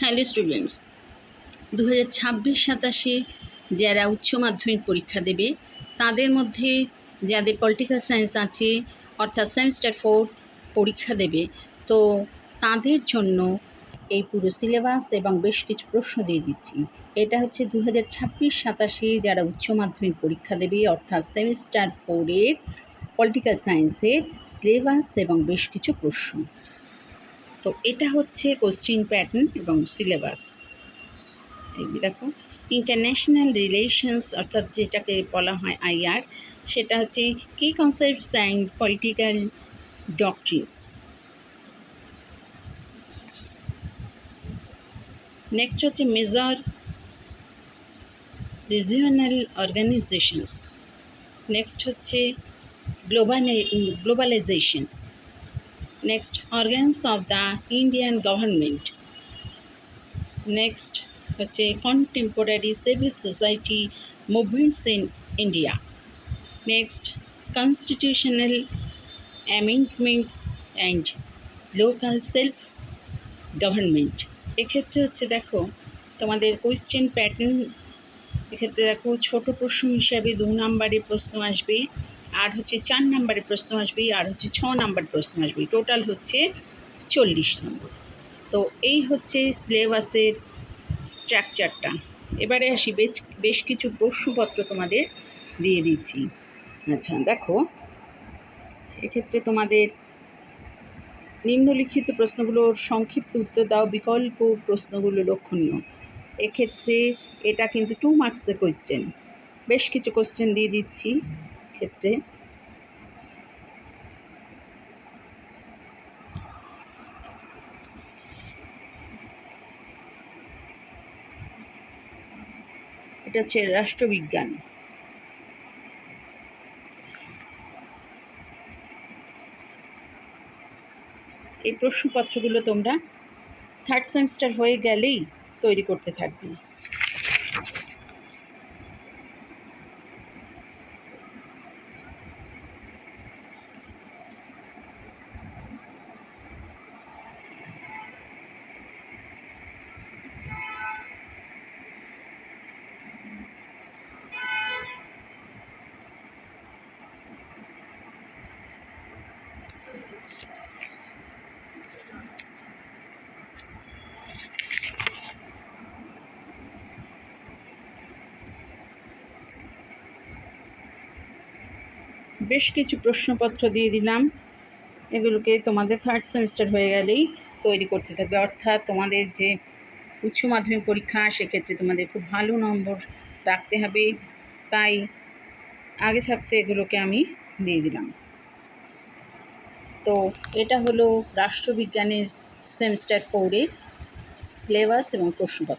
Hello students, 2026-27 যারা উচ্চ মাধ্যমিক পরীক্ষা দেবে তাদের মধ্যে যাদের পলিটিক্যাল সায়েন্স আছে অর্থাৎ সেমিস্টার 4 পরীক্ষা দেবে, তো তাদের জন্য এই পুরো সিলেবাস এবং বেশ কিছু প্রশ্ন দিয়ে দিচ্ছি। এটা হচ্ছে 2026-27 যারা উচ্চ মাধ্যমিক পরীক্ষা দেবে অর্থাৎ সেমিস্টার 4-এর পলিটিক্যাল সায়েন্সের সিলেবাস এবং বেশ কিছু প্রশ্ন। তো এটা হচ্ছে কোশ্চিন প্যাটার্ন এবং সিলেবাস। এই দেখো, ইন্টারন্যাশনাল রিলেশনস অর্থাৎ যেটাকে বলা হয় আইআর, সেটা হচ্ছে কি concepts and political doctrines. Next হচ্ছে মেজর রিজিওনাল অর্গানাইজেশনস। নেক্সট হচ্ছে globalisation. Next organs of the Indian government. Next হচ্ছে contemporary civil society movements in India. Next constitutional amendments and local self government. এক্ষেত্রে হচ্ছে দেখো তোমাদের কোয়েশ্চেন প্যাটার্ন, এক্ষেত্রে দেখো ছোট প্রশ্ন হিসাবে 2 নম্বরের প্রশ্ন আসবে, আর হচ্ছে 4 নম্বরের প্রশ্ন আসবে, আর হচ্ছে 6 নম্বর প্রশ্ন আসবে, টোটাল হচ্ছে 40 নম্বর। তো এই হচ্ছে সিলেবাসের স্ট্রাকচারটা। এবারে আসি বেশ কিছু প্রশ্নপত্র তোমাদের দিয়ে দিচ্ছি। আচ্ছা দেখো, এক্ষেত্রে তোমাদের নিম্নলিখিত প্রশ্নগুলোর সংক্ষিপ্ত উত্তর দাও, বিকল্প প্রশ্নগুলো লক্ষণীয়। এক্ষেত্রে এটা কিন্তু 2 মার্কসের কোয়েশ্চেন, বেশ কিছু কোয়েশ্চেন দিয়ে দিচ্ছি। ক্ষেত্রে এটা হচ্ছে রাষ্ট্রবিজ্ঞান। এই প্রশ্নপত্রগুলো তোমরা 3rd সেমিস্টার হয়ে গেলেই তৈরি করতে থাকবে। বেশ কিছু প্রশ্নপত্র দিয়ে দিলাম, এগুলোকে তোমাদের 3rd সেমিস্টার হয়ে গেলেই তৈরি করতে থাকবে। অর্থাৎ তোমাদের যে উচ্চ মাধ্যমিক পরীক্ষা, সেক্ষেত্রে তোমাদের খুব ভালো নম্বর রাখতে হবে, তাই আগে থাকতে এগুলোকে আমি দিয়ে দিলাম। তো এটা হলো রাষ্ট্রবিজ্ঞানের সেমিস্টার 4-এর সিলেবাস এবং প্রশ্নপত্র।